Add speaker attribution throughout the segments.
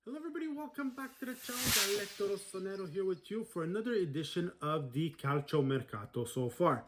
Speaker 1: Hello everybody, welcome back to the channel. Galletto Rossonero here with you for another edition of the Calciomercato so far.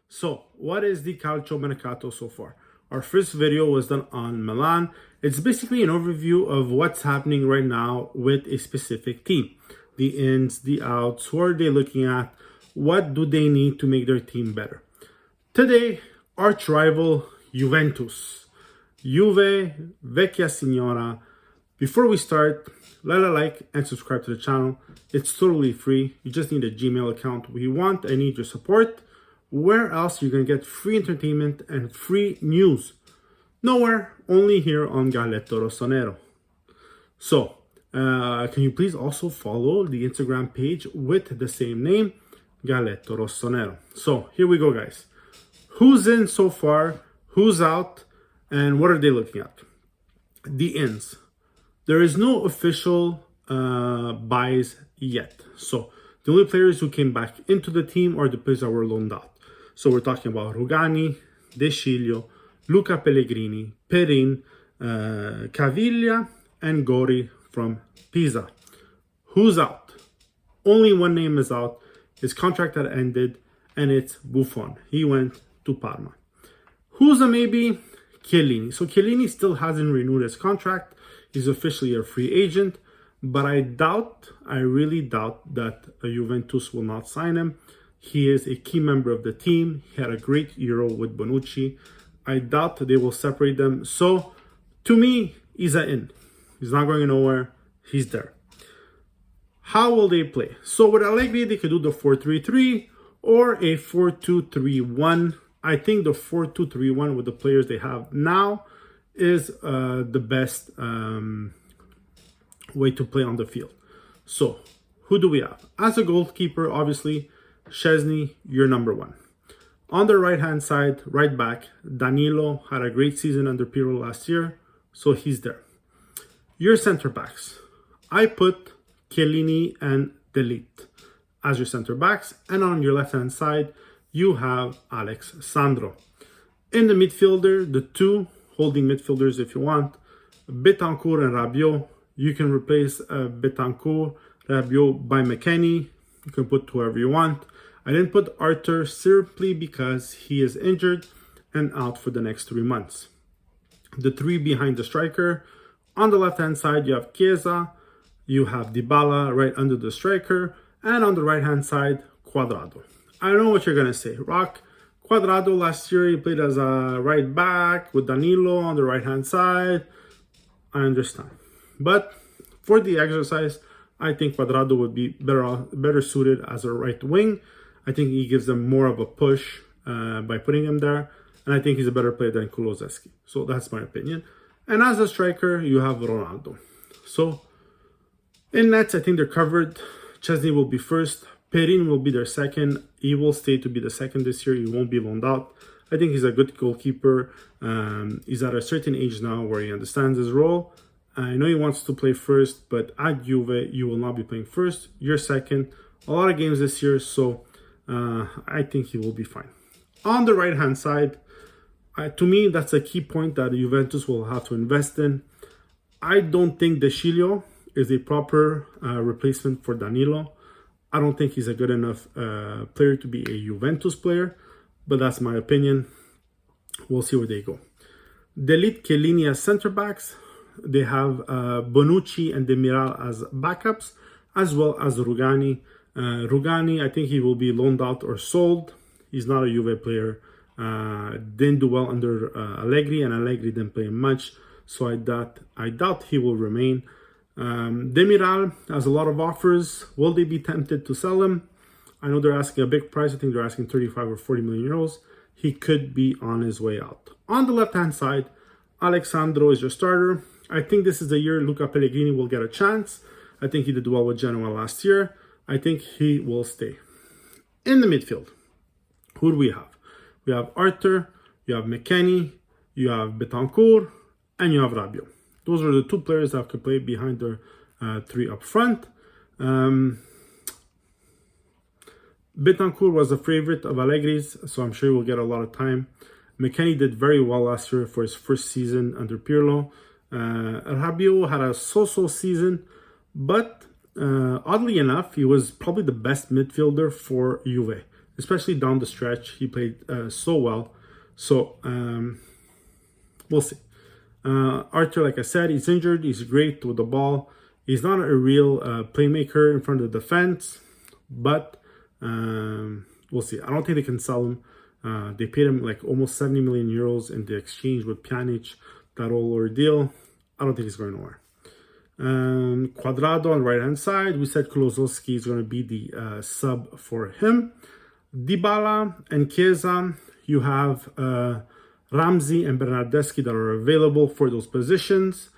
Speaker 1: So, what is the Calciomercato so far? Our first video was done on Milan. It's basically an overview of what's happening right now with a specific team. The ins, the outs, who are they looking at? What do they need to make their team better? Today, arch rival Juventus. Juve, Vecchia Signora. Before we start, let a like and subscribe to the channel. It's totally free. You just need a Gmail account. We want and need your support. Where else you're going to get free entertainment and free news? Nowhere, only here on Galletto Rossonero. So, can you please also follow the Instagram page with the same name, Galletto Rossonero. So, here we go, guys. Who's in so far? Who's out? And what are they looking at? The ins. There is no official buys yet. So the only players who came back into the team are the players that were loaned out. So we're talking about Rugani, De Sciglio, Luca Pellegrini, Perin, Caviglia, and Gori from Pisa. Who's out? Only one name is out. His contract had ended, and it's Buffon. He went to Parma. Who's a maybe? Chiellini. So Chiellini still hasn't renewed his contract. He's officially a free agent, but I really doubt that Juventus will not sign him. He is a key member of the team. He had a great Euro with Bonucci. I doubt they will separate them. So, to me, he's an in. He's not going nowhere. He's there. How will they play? So, with Allegri, they could do the 4-3-3 or a 4-2-3-1. I think the 4-2-3-1 with the players they have now is the best way to play on the field. So, who do we have? As a goalkeeper, obviously, Szczesny, you're number one. On the right-hand side, right back, Danilo had a great season under Pirlo last year, so he's there. Your center backs. I put Chiellini and De Ligt as your center backs, and on your left-hand side, you have Alex Sandro. In the midfielder, the two holding midfielders if you want, Betancourt and Rabiot. You can replace Betancourt, Rabiot by McKennie. You can put whoever you want. I didn't put Arthur simply because he is injured and out for the next 3 months. The three behind the striker. On the left-hand side, you have Chiesa. You have Dybala right under the striker. And on the right-hand side, Cuadrado. I know what you're going to say. Rock, Cuadrado last year, he played as a right back with Danilo on the right-hand side. I understand. But for the exercise, I think Cuadrado would be better suited as a right wing. I think he gives them more of a push by putting him there. And I think he's a better player than Kulusevski. So that's my opinion. And as a striker, you have Ronaldo. So in nets, I think they're covered. Szczesny will be first. Perin will be their second. He will stay to be the second this year. He won't be loaned out. I think he's a good goalkeeper. He's at a certain age now where he understands his role. I know he wants to play first, but at Juve, you will not be playing first. You're second. A lot of games this year, so I think he will be fine. On the right-hand side, to me, that's a key point that Juventus will have to invest in. I don't think De Sciglio is a proper replacement for Danilo. I don't think he's a good enough player to be a Juventus player, but that's my opinion. We'll see where they go. De Ligt, Chiellini as center backs. They have Bonucci and Demiral as backups, as well as Rugani. Rugani, I think he will be loaned out or sold. He's not a Juve player. Didn't do well under Allegri, and Allegri didn't play much, so I doubt he will remain. Demiral has a lot of offers. Will they be tempted to sell him? I know they're asking a big price. I think they're asking 35 or 40 million euros. He could be on his way out. On the left-hand side, Alexandro is your starter. I think this is the year Luca Pellegrini will get a chance. I think he did well with Genoa last year. I think he will stay. In the midfield, who do we have? We have Arthur, you have McKennie, you have Betancourt, and you have Rabiot. Those are the two players that could play behind their three up front. Betancourt was a favorite of Allegri's, so I'm sure he will get a lot of time. McKennie did very well last year for his first season under Pirlo. Rabiot had a so-so season. But oddly enough, he was probably the best midfielder for Juve, especially down the stretch. He played so well. So we'll see. Arthur, like I said, he's injured. He's great with the ball. He's not a real playmaker in front of the defense, but we'll see. I don't think they can sell him. They paid him like almost 70 million euros in the exchange with Pjanic, that whole ordeal. I don't think he's going nowhere. Quadrado on the right hand side. We said Kulozowski is going to be the sub for him. Dybala and Chiesa. You have Ramsey and Bernardeschi that are available for those positions.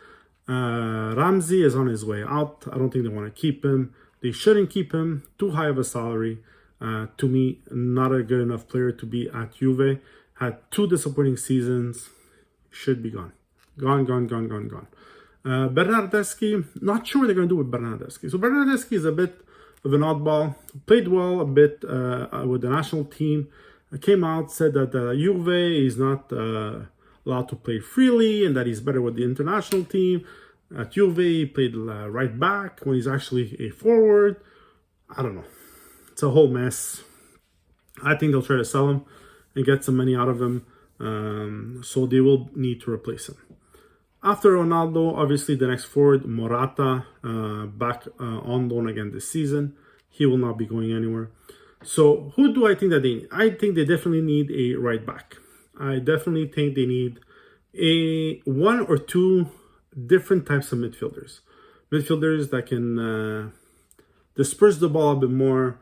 Speaker 1: Ramsey is on his way out. I don't think they want to keep him. They shouldn't keep him. Too high of a salary. To me, not a good enough player to be at Juve. Had 2 disappointing seasons. Should be gone. Gone. Bernardeschi, not sure what they're going to do with Bernardeschi. So Bernardeschi is a bit of an oddball. Played well a bit with the national team. Came out, said that Juve is not allowed to play freely and that he's better with the international team. At Juve, he played right back when he's actually a forward. I don't know. It's a whole mess. I think they'll try to sell him and get some money out of him. So they will need to replace him. After Ronaldo, obviously the next forward, Morata, back on loan again this season. He will not be going anywhere. So who do I think that they need? I think they definitely need a right back. I definitely think they need one or two different types of midfielders. Midfielders that can disperse the ball a bit more.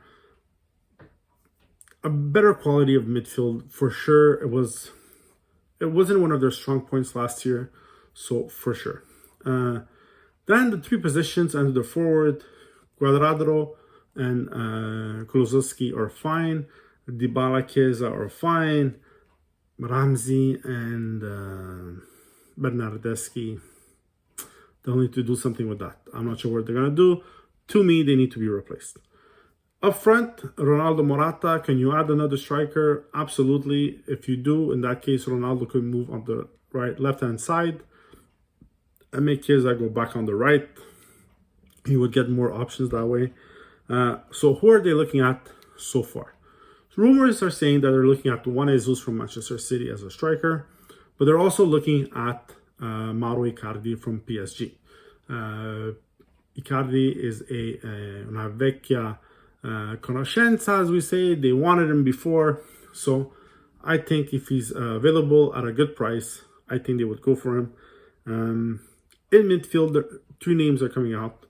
Speaker 1: A better quality of midfield for sure. It wasn't one of their strong points last year. So for sure. Then the 3 positions under the forward, Cuadrado and Kulozowski are fine. Dybala, Chiesa are fine. Ramsey and Bernardeschi, they'll need to do something with that. I'm not sure what they're going to do. To me, they need to be replaced. Up front, Ronaldo, Morata. Can you add another striker? Absolutely. If you do, in that case, Ronaldo could move on the left-hand side and make Chiesa go back on the right. He would get more options that way. So who are they looking at so far? Rumors are saying that they're looking at Juan Jesus from Manchester City as a striker, but they're also looking at Mauro Icardi from PSG. Icardi is una vecchia conoscenza, as we say. They wanted him before, so I think if he's available at a good price, I think they would go for him. In midfield, 3 names are coming out: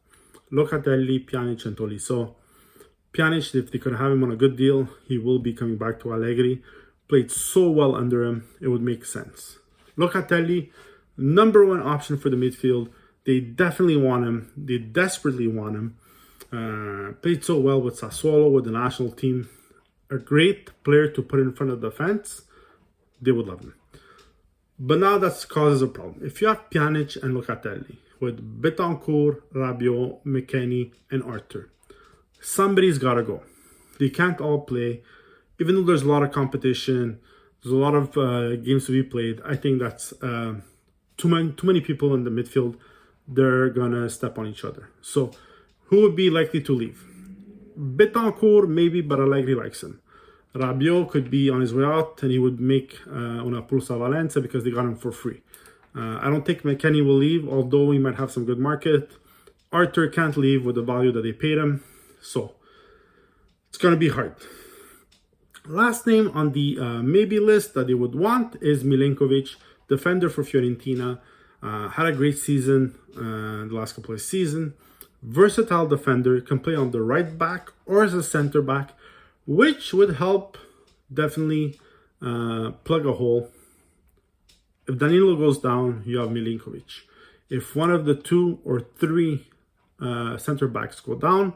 Speaker 1: Locatelli, Pjanic, and Tolisso. Pjanic, if they could have him on a good deal, he will be coming back to Allegri. Played so well under him, it would make sense. Locatelli, number 1 option for the midfield. They definitely want him. They desperately want him. Played so well with Sassuolo, with the national team. A great player to put in front of the fence. They would love him. But now that causes a problem. If you have Pjanic and Locatelli, with Betancourt, Rabiot, McKennie, and Arthur, somebody's got to go. They can't all play. Even though there's a lot of competition, there's a lot of games to be played, I think that's too many people in the midfield. They're going to step on each other. So who would be likely to leave? Betancourt, maybe, but Allegri likes him. Rabiot could be on his way out and he would make una pulsa Valencia because they got him for free. I don't think McKennie will leave, although he might have some good market. Arthur can't leave with the value that they paid him. So it's going to be hard. Last name on the maybe list that they would want is Milenkovic, defender for Fiorentina. Had a great season the last couple of seasons. Versatile defender, can play on the right back or as a center back, which would help definitely plug a hole. If Danilo goes down, you have Milinkovic. If one of the 2 or 3 center backs go down,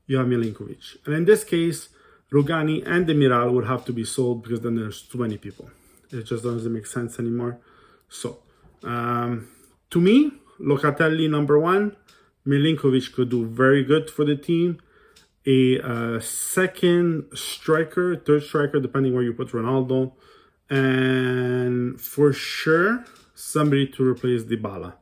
Speaker 1: you have Milinkovic. And in this case, Rugani and Demiral would have to be sold because then there's too many people. It just doesn't make sense anymore. So, to me, Locatelli number 1, Milinkovic could do very good for the team. A second striker, third striker, depending where you put Ronaldo. And for sure, somebody to replace Dybala.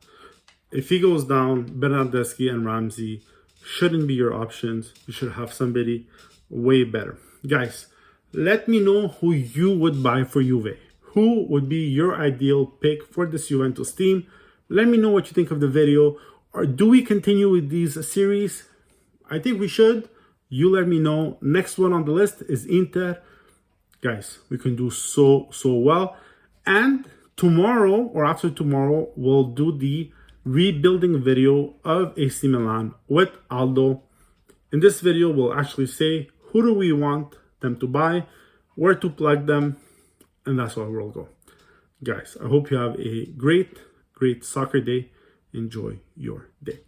Speaker 1: If he goes down, Bernardeschi and Ramsey shouldn't be your options. You should have somebody way better. Guys, let me know who you would buy for Juve. Who would be your ideal pick for this Juventus team? Let me know what you think of the video. Or do we continue with these series? I think we should. You let me know. Next one on the list is Inter. Guys, we can do so well. And tomorrow or after tomorrow, we'll do the rebuilding video of AC Milan with Aldo. In this video, we'll actually say who do we want them to buy, where to plug them, and that's where we'll go. Guys, I hope you have a great soccer day. Enjoy your day.